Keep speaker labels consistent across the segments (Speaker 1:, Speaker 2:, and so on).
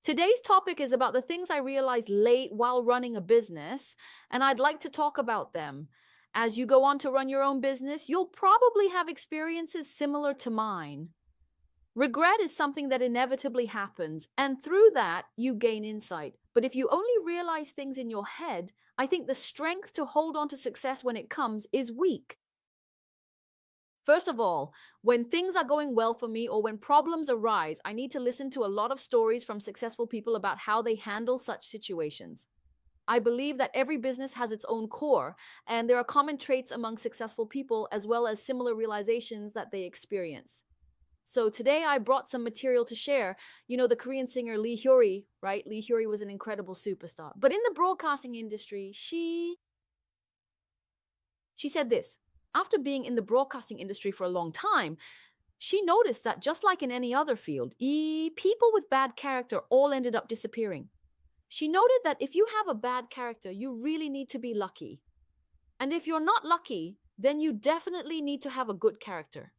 Speaker 1: Today's topic is about the things I realized late while running a business, and I'd like to talk about them. As you go on to run your own business, you'll probably have experiences similar to mine. Regret is something that inevitably happens, and through that, you gain insight. But if you only realize things in your head, I think the strength to hold on to success when it comes is weak. First of all, when things are going well for me or when problems arise, I need to listen to a lot of stories from successful people about how they handle such situations. I believe that every business has its own core, and there are common traits among successful people as well as similar realizations that they experience. So today I brought some material to share. You know, the Korean singer Lee Hyori, right? Lee Hyori was an incredible superstar. But in the broadcasting industry, she said this. After being in the broadcasting industry for a long time, she noticed that just like in any other field, people with bad character all ended up disappearing. She noted that if you have a bad character, you really need to be lucky. And if you're not lucky, then you definitely need to have a good character.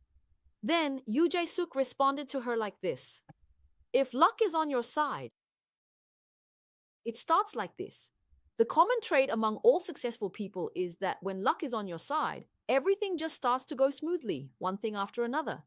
Speaker 1: Then Yoo Jae-suk responded to her like this. If luck is on your side, it starts like this. The common trait among all successful people is that when luck is on your side, everything just starts to go smoothly, one thing after another.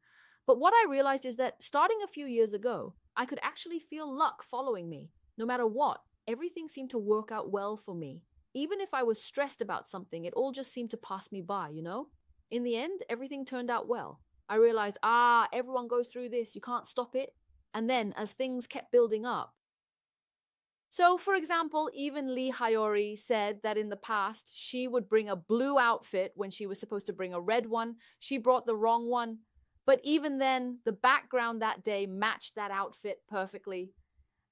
Speaker 1: But what I realized is that starting a few years ago, I could actually feel luck following me. No matter what, everything seemed to work out well for me. Even if I was stressed about something, it all just seemed to pass me by, you know? In the end, everything turned out well. I realized, everyone goes through this, you can't stop it. And then, as things kept building up, so, for example, even Lee Hyori said that in the past, she would bring a blue outfit when she was supposed to bring a red one. She brought the wrong one. But even then, the background that day matched that outfit perfectly.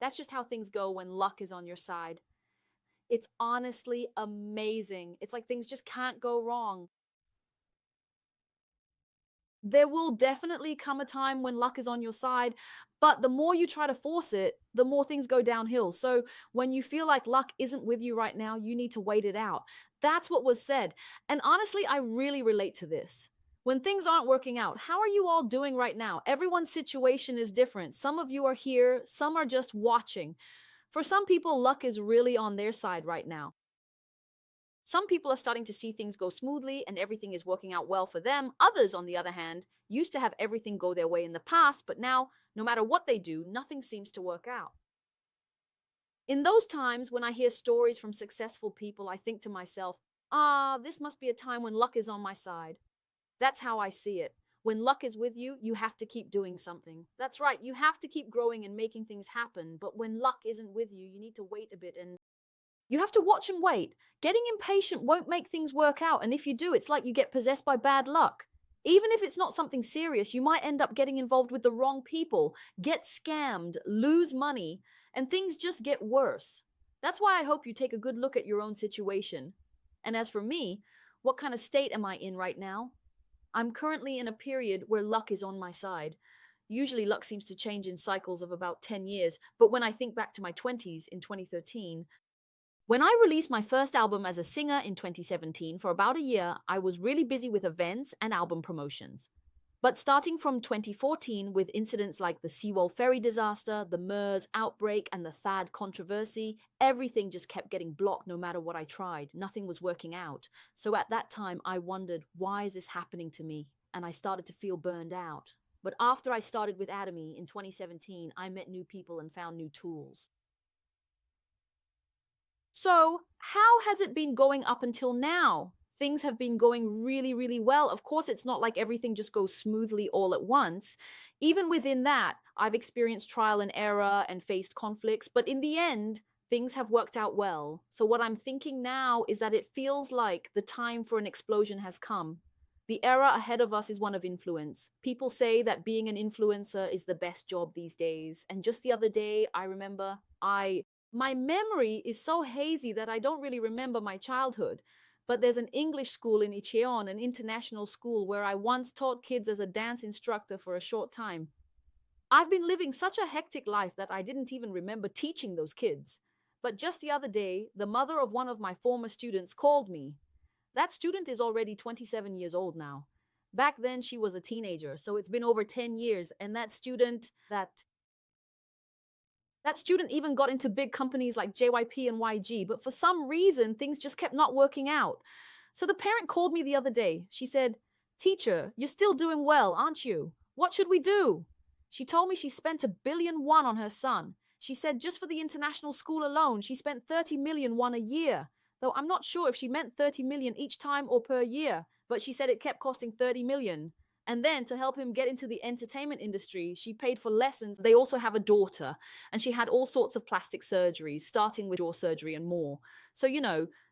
Speaker 1: That's just how things go when luck is on your side. It's honestly amazing. It's like things just can't go wrong. There will definitely come a time when luck is on your side, but the more you try to force it, the more things go downhill. So when you feel like luck isn't with you right now, you need to wait it out. That's what was said. And honestly, I really relate to this. When things aren't working out, how are you all doing right now? Everyone's situation is different. Some of you are here, some are just watching. For some people, luck is really on their side right now. Some people are starting to see things go smoothly and everything is working out well for them. Others, on the other hand, used to have everything go their way in the past, but now, no matter what they do, nothing seems to work out. In those times, when I hear stories from successful people, I think to myself, this must be a time when luck is on my side. That's how I see it. When luck is with you, you have to keep doing something. That's right, you have to keep growing and making things happen. But when luck isn't with you, you need to wait a bit and you have to watch and wait. Getting impatient won't make things work out, and if you do, it's like you get possessed by bad luck. Even if it's not something serious, you might end up getting involved with the wrong people, get scammed, lose money, and things just get worse. That's why I hope you take a good look at your own situation. And as for me, what kind of state am I in right now? I'm currently in a period where luck is on my side. Usually luck seems to change in cycles of about 10 years, but when I think back to my 20s in 2013, when I released my first album as a singer in 2017, for about a year, I was really busy with events and album promotions. But starting from 2014, with incidents like the Seawall ferry disaster, the MERS outbreak, and the THAAD controversy, everything just kept getting blocked no matter what I tried. Nothing was working out. So at that time, I wondered, why is this happening to me? And I started to feel burned out. But after I started with Atomy in 2017, I met new people and found new tools. So, how has it been going up until now? Things have been going really, really well. Of course, it's not like everything just goes smoothly all at once. Even within that, I've experienced trial and error and faced conflicts, but in the end, things have worked out well. So, what I'm thinking now is that it feels like the time for an explosion has come. The era ahead of us is one of influence. People say that being an influencer is the best job these days. And just the other day, I remember my memory is so hazy that I don't really remember my childhood. But there's an English school in Icheon, an international school, where I once taught kids as a dance instructor for a short time. I've been living such a hectic life that I didn't even remember teaching those kids. But just the other day, the mother of one of my former students called me. That student is already 27 years old now. Back then, she was a teenager, so it's been over 10 years, and that That student even got into big companies like JYP and YG, but for some reason, things just kept not working out. So the parent called me the other day. She said, "Teacher, you're still doing well, aren't you? What should we do?" She told me she spent 1 billion won on her son. She said just for the international school alone, she spent 30 million won a year. Though I'm not sure if she meant 30 million each time or per year, but she said it kept costing 30 million. And then to help him get into the entertainment industry, she paid for lessons. They also have a daughter, and she had all sorts of plastic surgeries, starting with jaw surgery and more. So,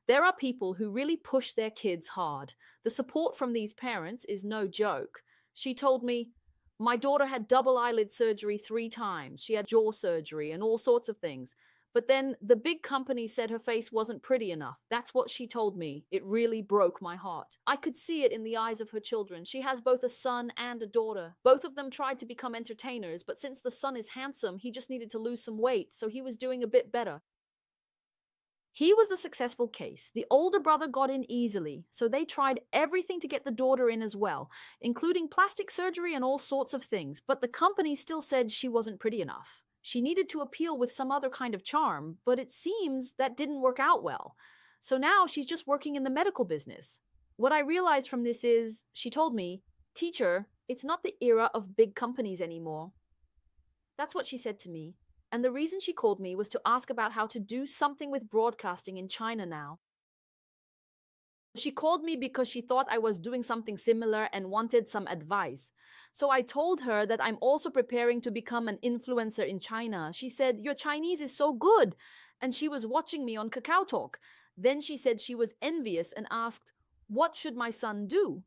Speaker 1: there are people who really push their kids hard. The support from these parents is no joke. She told me, "My daughter had double eyelid surgery 3 times. She had jaw surgery and all sorts of things. But then the big company said her face wasn't pretty enough." That's what she told me. It really broke my heart. I could see it in the eyes of her children. She has both a son and a daughter. Both of them tried to become entertainers, but since the son is handsome, he just needed to lose some weight, so he was doing a bit better. He was the successful case. The older brother got in easily, so they tried everything to get the daughter in as well, including plastic surgery and all sorts of things, but the company still said she wasn't pretty enough. She needed to appeal with some other kind of charm, but it seems that didn't work out well. So now she's just working in the medical business. What I realized from this is, she told me, "Teacher, it's not the era of big companies anymore." That's what she said to me. And the reason she called me was to ask about how to do something with broadcasting in China now. She called me because she thought I was doing something similar and wanted some advice. So I told her that I'm also preparing to become an influencer in China. She said, "Your Chinese is so good." And she was watching me on Kakao Talk. Then she said she was envious and asked, "What should my son do?"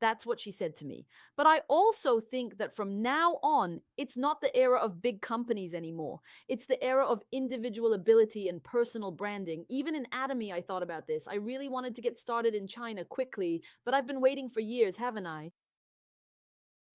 Speaker 1: That's what she said to me. But I also think that from now on, it's not the era of big companies anymore. It's the era of individual ability and personal branding. Even in Atomy, I thought about this. I really wanted to get started in China quickly, but I've been waiting for years, haven't I?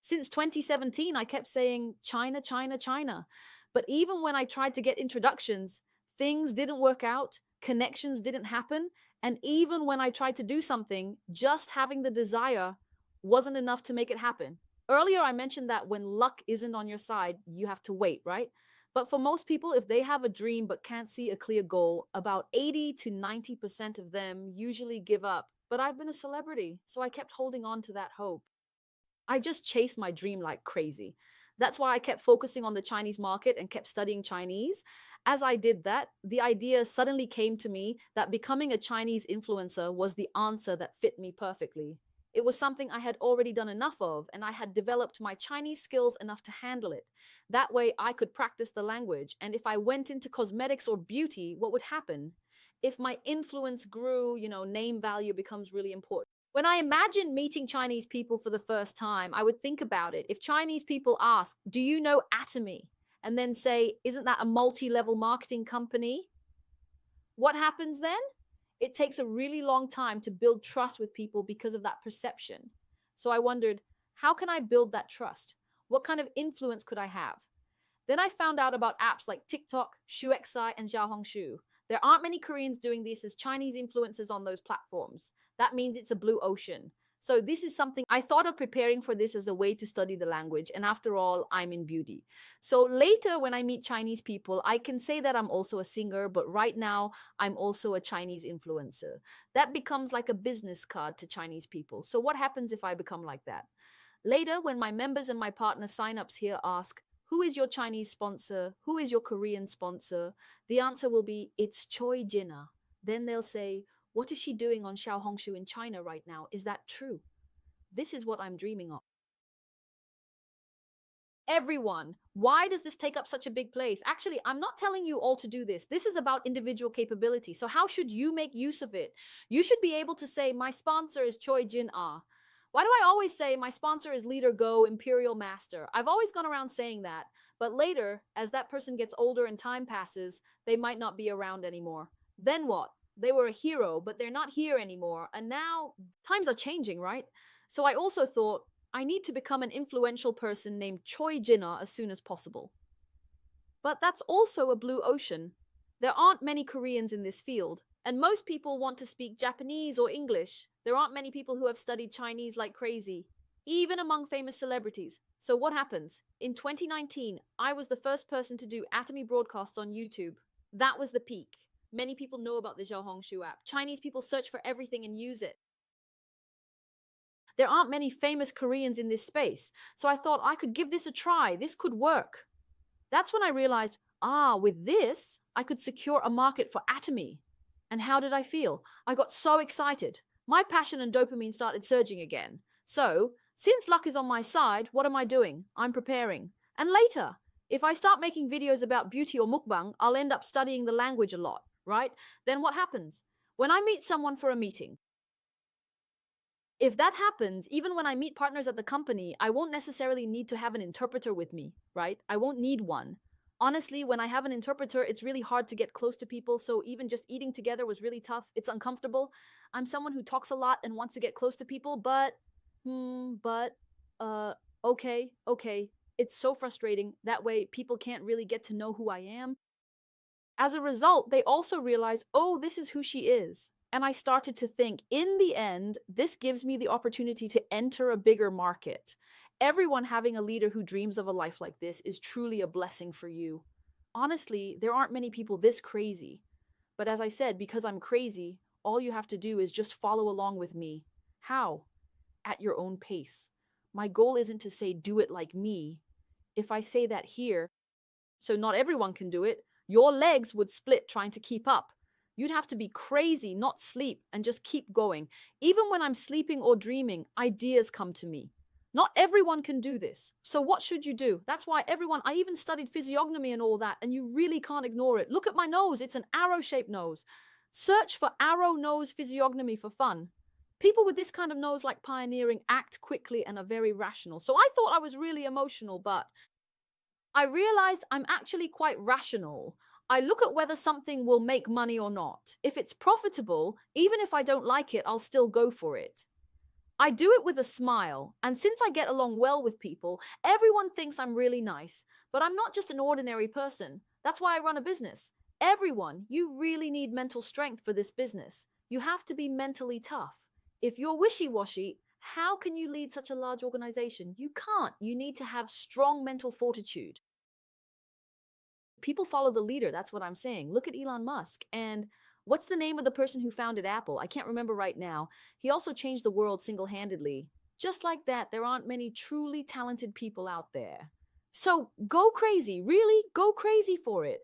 Speaker 1: Since 2017, I kept saying China, China, China. But even when I tried to get introductions, things didn't work out, connections didn't happen, and even when I tried to do something, just having the desire wasn't enough to make it happen. Earlier, I mentioned that when luck isn't on your side, you have to wait, right? But for most people, if they have a dream but can't see a clear goal, about 80 to 90% of them usually give up. But I've been a celebrity, so I kept holding on to that hope. I just chased my dream like crazy. That's why I kept focusing on the Chinese market and kept studying Chinese. As I did that, the idea suddenly came to me that becoming a Chinese influencer was the answer that fit me perfectly. It was something I had already done enough of, and I had developed my Chinese skills enough to handle it. That way, I could practice the language, and if I went into cosmetics or beauty, what would happen? If my influence grew, name value becomes really important. When I imagine meeting Chinese people for the first time, I would think about it. If Chinese people ask, "Do you know Atomy?" and then say, "Isn't that a multi-level marketing company?" What happens then? It takes a really long time to build trust with people because of that perception. So I wondered, how can I build that trust? What kind of influence could I have? Then I found out about apps like TikTok, Shuexai, and Xiaohongshu. There aren't many Koreans doing this as Chinese influencers on those platforms. That means it's a blue ocean. So this is something I thought of preparing for this as a way to study the language. And after all, I'm in beauty. So later when I meet Chinese people, I can say that I'm also a singer, but right now I'm also a Chinese influencer. That becomes like a business card to Chinese people. So what happens if I become like that? Later, when my members and my partner signups here ask, "Who is your Chinese sponsor? Who is your Korean sponsor?" The answer will be, "It's ㅡㅡㅡ." Then they'll say, "What is she doing on Xiaohongshu in China right now? Is that true?" This is what I'm dreaming of. Everyone, why does this take up such a big place? Actually, I'm not telling you all to do this. This is about individual capability. So how should you make use of it? You should be able to say, "My sponsor is ㅡㅡㅡ." Why do I always say my sponsor is Leader Go, Imperial Master? I've always gone around saying that. But later, as that person gets older and time passes, they might not be around anymore. Then what? They were a hero, but they're not here anymore. And now times are changing, right? So I also thought, I need to become an influential person named ㅡㅡㅡ as soon as possible. But that's also a blue ocean. There aren't many Koreans in this field, and most people want to speak Japanese or English. There aren't many people who have studied Chinese like crazy, even among famous celebrities. So what happens? In 2019, I was the first person to do Atomy broadcasts on YouTube. That was the peak. Many people know about the Xiaohongshu app. Chinese people search for everything and use it. There aren't many famous Koreans in this space, so I thought I could give this a try. This could work. That's when I realized, with this, I could secure a market for Atomy. And how did I feel? I got so excited. My passion and dopamine started surging again. So, since luck is on my side, what am I doing? I'm preparing. And later, if I start making videos about beauty or mukbang, I'll end up studying the language a lot, right? Then what happens? When I meet someone for a meeting, if that happens, even when I meet partners at the company, I won't necessarily need to have an interpreter with me, right? I won't need one. Honestly, when I have an interpreter, it's really hard to get close to people, so even just eating together was really tough. It's uncomfortable. I'm someone who talks a lot and wants to get close to people, okay. It's so frustrating. That way, people can't really get to know who I am. As a result, they also realize, oh, this is who she is. And I started to think, in the end, this gives me the opportunity to enter a bigger market. Everyone having a leader who dreams of a life like this is truly a blessing for you. Honestly, there aren't many people this crazy. But as I said, because I'm crazy, all you have to do is just follow along with me. How? At your own pace. My goal isn't to say, do it like me. If I say that here, so not everyone can do it, your legs would split trying to keep up. You'd have to be crazy, not sleep, and just keep going. Even when I'm sleeping or dreaming, ideas come to me. Not everyone can do this. So what should you do? That's why I even studied physiognomy and all that, and you really can't ignore it. Look at my nose. It's an arrow-shaped nose. Search for arrow nose physiognomy for fun. People with this kind of nose, like pioneering, act quickly and are very rational. So I thought I was really emotional, but I realized I'm actually quite rational. I look at whether something will make money or not. If it's profitable, even if I don't like it, I'll still go for it. I do it with a smile, and since I get along well with people, everyone thinks I'm really nice. But I'm not just an ordinary person. That's why I run a business. Everyone, you really need mental strength for this business. You have to be mentally tough. If you're wishy-washy, how can you lead such a large organization? You can't. You need to have strong mental fortitude. People follow the leader, that's what I'm saying. Look at Elon Musk. And what's the name of the person who founded Apple? I can't remember right now. He also changed the world single-handedly. Just like that, there aren't many truly talented people out there. So go crazy, really, go crazy for it.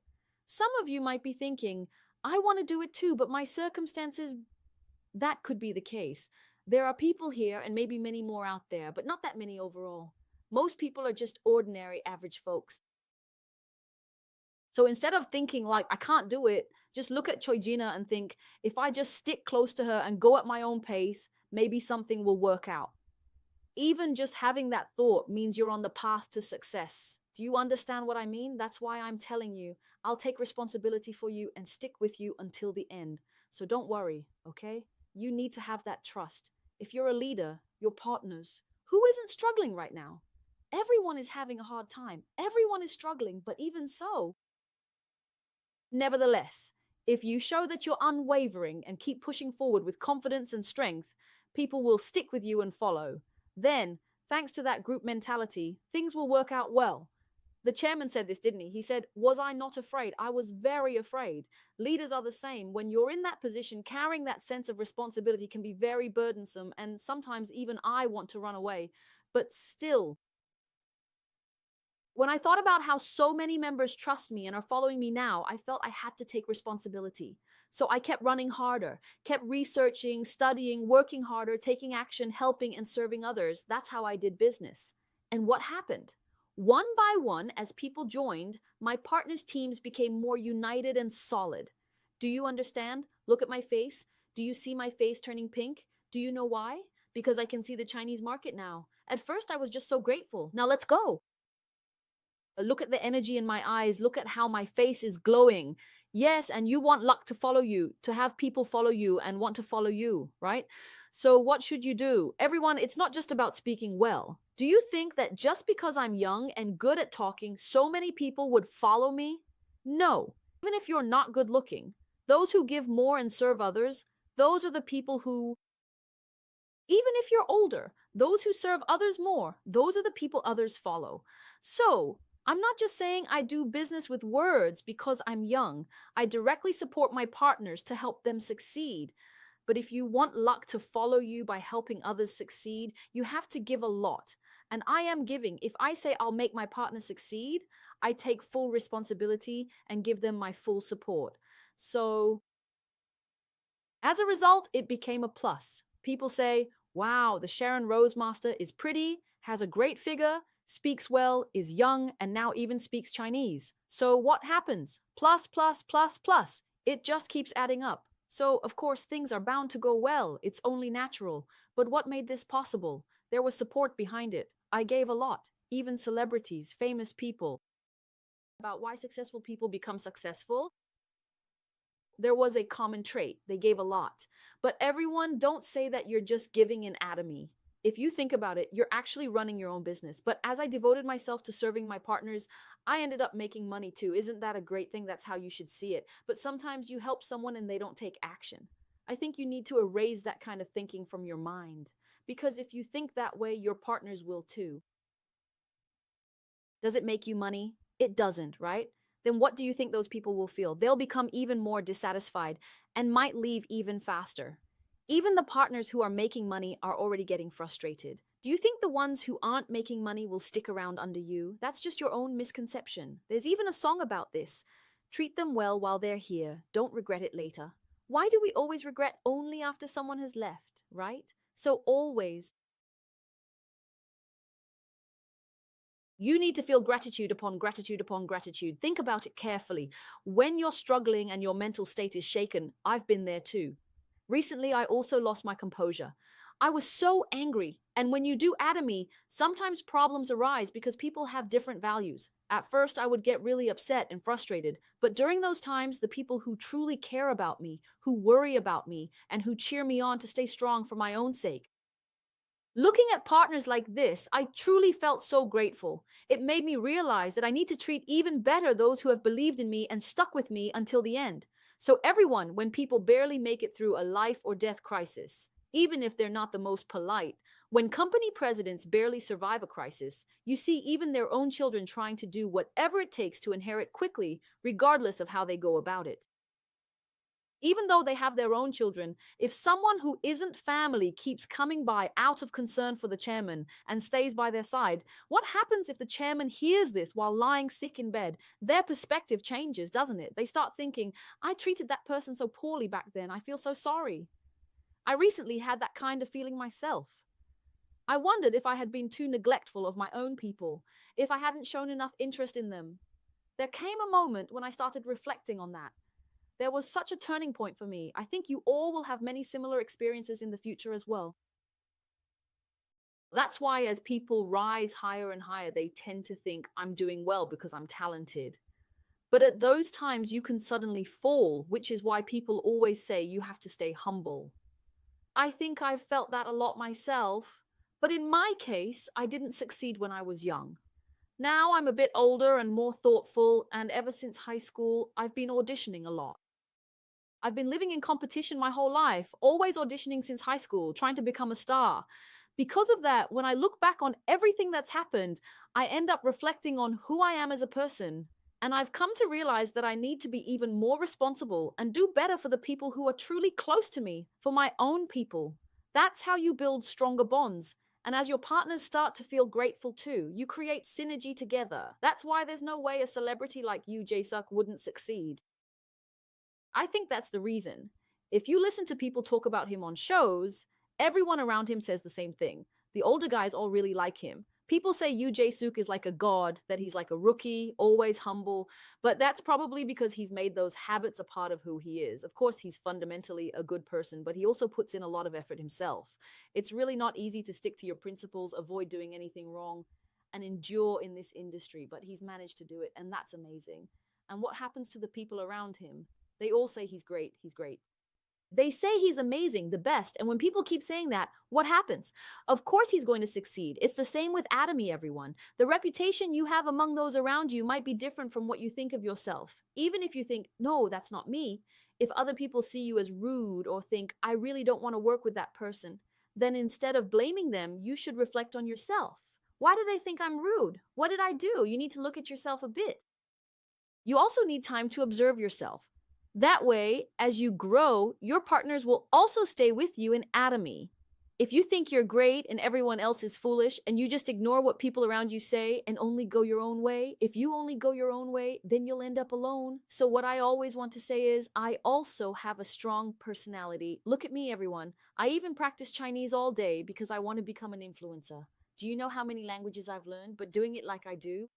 Speaker 1: Some of you might be thinking, I want to do it too, but my circumstances, that could be the case. There are people here and maybe many more out there, but not that many overall. Most people are just ordinary, average folks. So instead of thinking like, I can't do it, just look at ㅡㅡㅡ and think, if I just stick close to her and go at my own pace, maybe something will work out. Even just having that thought means you're on the path to success. Do you understand what I mean? That's why I'm telling you, I'll take responsibility for you and stick with you until the end. So don't worry, okay? You need to have that trust. If you're a leader, your partners, who isn't struggling right now? Everyone is having a hard time. Everyone is struggling, but even so, nevertheless, if you show that you're unwavering and keep pushing forward with confidence and strength, people will stick with you and follow. Then, thanks to that group mentality, things will work out well. The chairman said this, didn't he? He said, was I not afraid? I was very afraid. Leaders are the same. When you're in that position, carrying that sense of responsibility can be very burdensome, and sometimes even I want to run away. But still, when I thought about how so many members trust me and are following me now, I felt I had to take responsibility. So I kept running harder, kept researching, studying, working harder, taking action, helping and serving others. That's how I did business. And what happened? One by one, as people joined, my partners' teams became more united and solid. Do you understand? Look at my face. Do you see my face turning pink? Do you know why? Because I can see the Chinese market now. At first, I was just so grateful. Now let's go. Look at the energy in my eyes. Look at how my face is glowing. Yes, and you want luck to follow you, to have people follow you and want to follow you, right? So what should you do? Everyone, it's not just about speaking well. Do you think that just because I'm young and good at talking, so many people would follow me? No. Even if you're not good looking, those who give more and serve others, those are the people who, Even if you're older, those who serve others more, those are the people others follow. So, I'm not just saying I do business with words because I'm young. I directly support my partners to help them succeed. But if you want luck to follow you by helping others succeed, you have to give a lot. And I am giving. If I say I'll make my partner succeed, I take full responsibility and give them my full support. So, as a result, it became a plus. People say, wow, the Sharon Rosemaster is pretty, has a great figure, speaks well, is young, and now even speaks Chinese. So what happens? Plus, plus, plus, plus. It just keeps adding up. So, of course, things are bound to go well. It's only natural. But what made this possible? There was support behind it. I gave a lot. Even celebrities, famous people. About why successful people become successful? There was a common trait. They gave a lot. But everyone, don't say that you're just giving in Atomy. If you think about it, you're actually running your own business. But as I devoted myself to serving my partners, I ended up making money too. Isn't that a great thing? That's how you should see it. But sometimes you help someone and they don't take action. I think you need to erase that kind of thinking from your mind. Because if you think that way, your partners will too. Does it make you money? It doesn't, right? Then what do you think those people will feel? They'll become even more dissatisfied and might leave even faster. Even the partners who are making money are already getting frustrated. Do you think the ones who aren't making money will stick around under you? That's just your own misconception. There's even a song about this. Treat them well while they're here. Don't regret it later. Why do we always regret only after someone has left, right? So always, you need to feel gratitude upon gratitude upon gratitude. Think about it carefully. When you're struggling and your mental state is shaken, I've been there too. Recently, I also lost my composure. I was so angry. And when you do Atomy, sometimes problems arise because people have different values. At first, I would get really upset and frustrated. But during those times, the people who truly care about me, who worry about me, and who cheer me on to stay strong for my own sake, looking at partners like this, I truly felt so grateful. It made me realize that I need to treat even better those who have believed in me and stuck with me until the end. So everyone, when people barely make it through a life or death crisis, even if they're not the most polite, when company presidents barely survive a crisis, you see even their own children trying to do whatever it takes to inherit quickly, regardless of how they go about it. Even though they have their own children, if someone who isn't family keeps coming by out of concern for the chairman and stays by their side, what happens if the chairman hears this while lying sick in bed? Their perspective changes, doesn't it? They start thinking, I treated that person so poorly back then. I feel so sorry. I recently had that kind of feeling myself. I wondered if I had been too neglectful of my own people, if I hadn't shown enough interest in them. There came a moment when I started reflecting on that. There was such a turning point for me. I think you all will have many similar experiences in the future as well. That's why, as people rise higher and higher, they tend to think, I'm doing well because I'm talented. But at those times, you can suddenly fall, which is why people always say you have to stay humble. I think I've felt that a lot myself. But in my case, I didn't succeed when I was young. Now I'm a bit older and more thoughtful, and ever since high school, I've been auditioning a lot. I've been living in competition my whole life, always auditioning since high school, trying to become a star. Because of that, when I look back on everything that's happened, I end up reflecting on who I am as a person. And I've come to realize that I need to be even more responsible and do better for the people who are truly close to me, for my own people. That's how you build stronger bonds. And as your partners start to feel grateful too, you create synergy together. That's why there's no way a celebrity like you, Jae-suk, wouldn't succeed. I think that's the reason. If you listen to people talk about him on shows, everyone around him says the same thing. The older guys all really like him. People say Yoo Jae-suk is like a god, that he's like a rookie, always humble, but that's probably because he's made those habits a part of who he is. Of course, he's fundamentally a good person, but he also puts in a lot of effort himself. It's really not easy to stick to your principles, avoid doing anything wrong, and endure in this industry, but he's managed to do it, and that's amazing. And what happens to the people around him? They all say he's great, he's great. They say he's amazing, the best. And when people keep saying that, what happens? Of course he's going to succeed. It's the same with Atomy, everyone. The reputation you have among those around you might be different from what you think of yourself. Even if you think, no, that's not me. If other people see you as rude or think, I really don't want to work with that person, then instead of blaming them, you should reflect on yourself. Why do they think I'm rude? What did I do? You need to look at yourself a bit. You also need time to observe yourself. That way, as you grow, your partners will also stay with you in Atomy. If you think you're great and everyone else is foolish and you just ignore what people around you say and only go your own way, if you only go your own way, then you'll end up alone. So what I always want to say is, I also have a strong personality. Look at me, everyone. I even practice Chinese all day because I want to become an influencer. Do you know how many languages I've learned, but doing it like I do?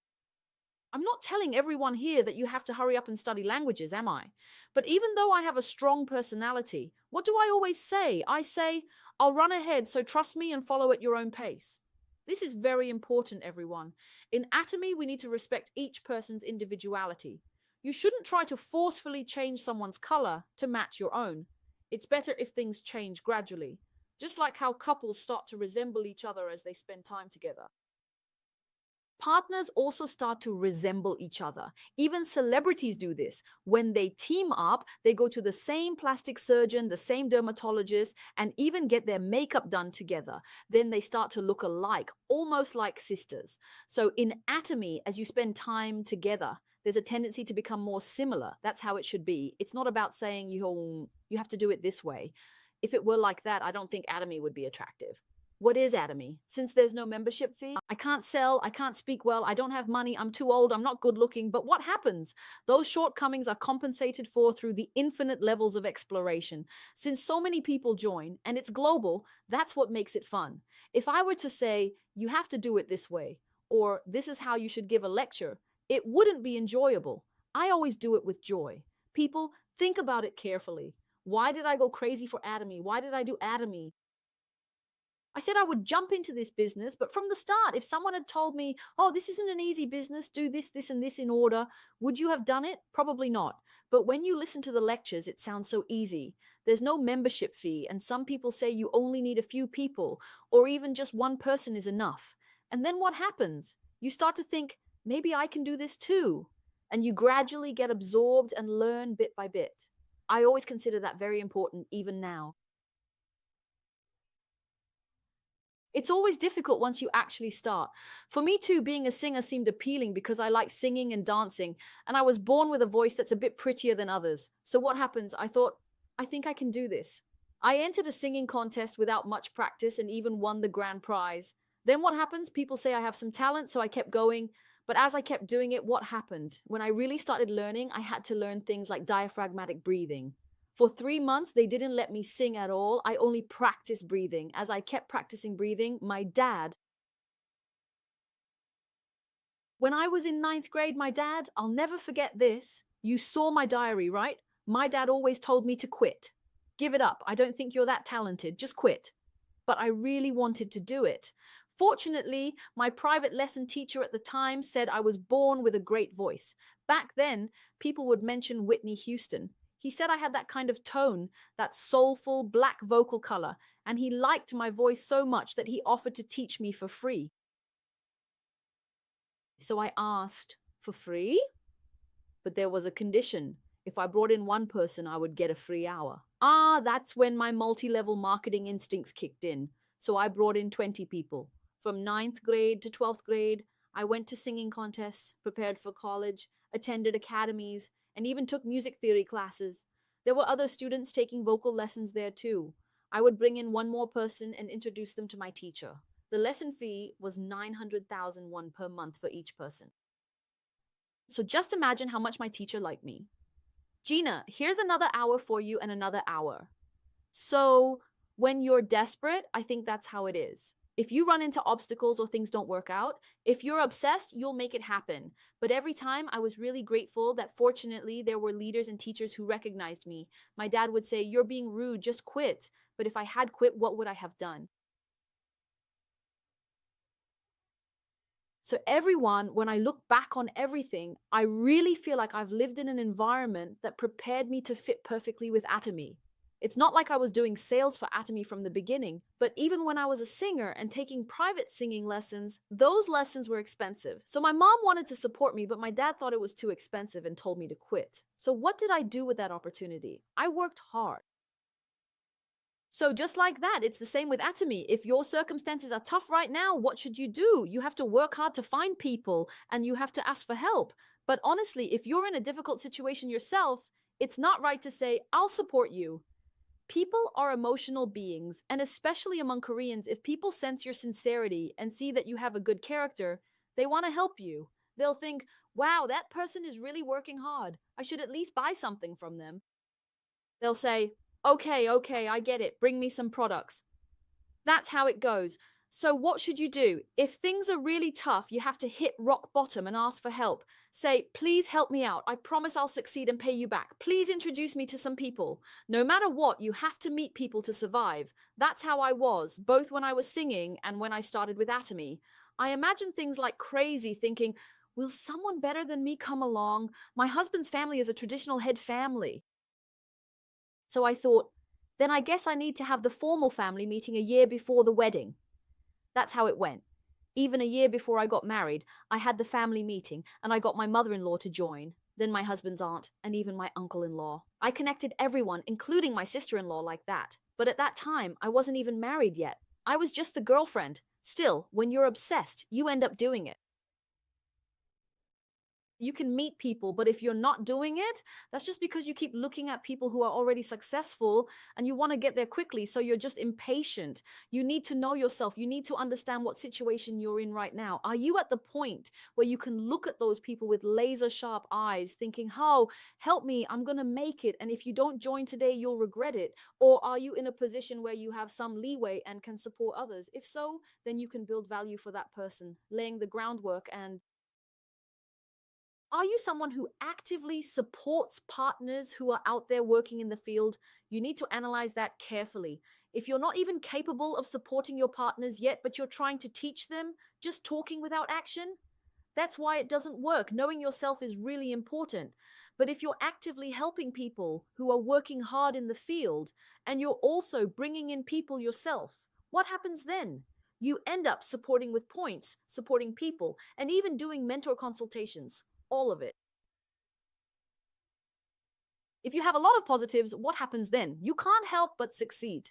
Speaker 1: I'm not telling everyone here that you have to hurry up and study languages, am I? But even though I have a strong personality, what do I always say? I say, I'll run ahead, so trust me and follow at your own pace. This is very important, everyone. In Atomy, we need to respect each person's individuality. You shouldn't try to forcefully change someone's color to match your own. It's better if things change gradually, just like how couples start to resemble each other as they spend time together. Partners also start to resemble each other. Even celebrities do this. When they team up, they go to the same plastic surgeon, the same dermatologist, and even get their makeup done together. Then they start to look alike, almost like sisters. So in Atomy, as you spend time together, there's a tendency to become more similar. That's how it should be. It's not about saying you have to do it this way. If it were like that, I don't think Atomy would be attractive. What is Atomy? Since there's no membership fee, I can't sell, I can't speak well, I don't have money, I'm too old, I'm not good looking. But what happens? Those shortcomings are compensated for through the infinite levels of exploration. Since so many people join, and it's global, that's what makes it fun. If I were to say, you have to do it this way, or this is how you should give a lecture, it wouldn't be enjoyable. I always do it with joy. People, think about it carefully. Why did I go crazy for Atomy? Why did I do Atomy? I said I would jump into this business, but from the start, if someone had told me, oh, this isn't an easy business, do this, this, and this in order, would you have done it? Probably not. But when you listen to the lectures, it sounds so easy. There's no membership fee, and some people say you only need a few people, or even just one person is enough. And then what happens? You start to think, maybe I can do this too. And you gradually get absorbed and learn bit by bit. I always consider that very important, even now. It's always difficult once you actually start. For me too, being a singer seemed appealing because I like singing and dancing, and I was born with a voice that's a bit prettier than others. So what happens? I thought, I think I can do this. I entered a singing contest without much practice and even won the grand prize. Then what happens? People say I have some talent, so I kept going. But as I kept doing it, what happened? When I really started learning, I had to learn things like diaphragmatic breathing. For 3 months, they didn't let me sing at all. I only practiced breathing. As I kept practicing breathing, my dad, when I was in 9th grade, my dad, I'll never forget this. You saw my diary, right? My dad always told me to quit. Give it up. I don't think you're that talented. Just quit. But I really wanted to do it. Fortunately, my private lesson teacher at the time said I was born with a great voice. Back then, people would mention Whitney Houston. He said I had that kind of tone, that soulful black vocal color, and he liked my voice so much that he offered to teach me for free. So I asked, for free? But there was a condition. If I brought in one person, I would get a free hour. That's when my multi-level marketing instincts kicked in. So I brought in 20 people. From 9th grade to 12th grade, I went to singing contests, prepared for college, attended academies, and even took music theory classes. There were other students taking vocal lessons there too. I would bring in one more person and introduce them to my teacher. The lesson fee was 900,000 won per month for each person. So just imagine how much my teacher liked me. Gina, here's another hour for you and another hour. So when you're desperate, I think that's how it is. If you run into obstacles or things don't work out, if you're obsessed, you'll make it happen. But every time I was really grateful that fortunately there were leaders and teachers who recognized me. My dad would say, you're being rude, just quit. But if I had quit, what would I have done? So everyone, when I look back on everything, I really feel like I've lived in an environment that prepared me to fit perfectly with Atomy. It's not like I was doing sales for Atomy from the beginning, but even when I was a singer and taking private singing lessons, those lessons were expensive. So my mom wanted to support me, but my dad thought it was too expensive and told me to quit. So what did I do with that opportunity? I worked hard. So just like that, it's the same with Atomy. If your circumstances are tough right now, what should you do? You have to work hard to find people and you have to ask for help. But honestly, if you're in a difficult situation yourself, it's not right to say, I'll support you. People are emotional beings, and especially among Koreans, if people sense your sincerity and see that you have a good character, they want to help you. They'll think, wow, that person is really working hard. I should at least buy something from them. They'll say, okay, okay, I get it. Bring me some products. That's how it goes. So, what should you do? If things are really tough, you have to hit rock bottom and ask for help. Say, please help me out. I promise I'll succeed and pay you back. Please introduce me to some people. No matter what, you have to meet people to survive. That's how I was, both when I was singing and when I started with Atomy. I imagine things like crazy, thinking, will someone better than me come along? My husband's family is a traditional head family. So I thought, then I guess I need to have the formal family meeting a year before the wedding. That's how it went. Even a year before I got married, I had the family meeting and I got my mother in law to join, then my husband's aunt, and even my uncle in law. I connected everyone, including my sister in law, like that. But at that time, I wasn't even married yet. I was just the girlfriend. Still, when you're obsessed, you end up doing it. You can meet people, but if you're not doing it, that's just because you keep looking at people who are already successful and you want to get there quickly. So you're just impatient. You need to know yourself. You need to understand what situation you're in right now. Are you at the point where you can look at those people with laser sharp eyes, thinking, oh, help me, I'm going to make it. And if you don't join today, you'll regret it. Or are you in a position where you have some leeway and can support others? If so, then you can build value for that person, laying the groundwork. And are you someone who actively supports partners who are out there working in the field? You need to analyze that carefully. If you're not even capable of supporting your partners yet, but you're trying to teach them, just talking without action, that's why it doesn't work. Knowing yourself is really important. But if you're actively helping people who are working hard in the field and you're also bringing in people yourself, what happens then? You end up supporting with points, supporting people, and even doing mentor consultations. All of it. If you have a lot of positives, what happens then? You can't help but succeed.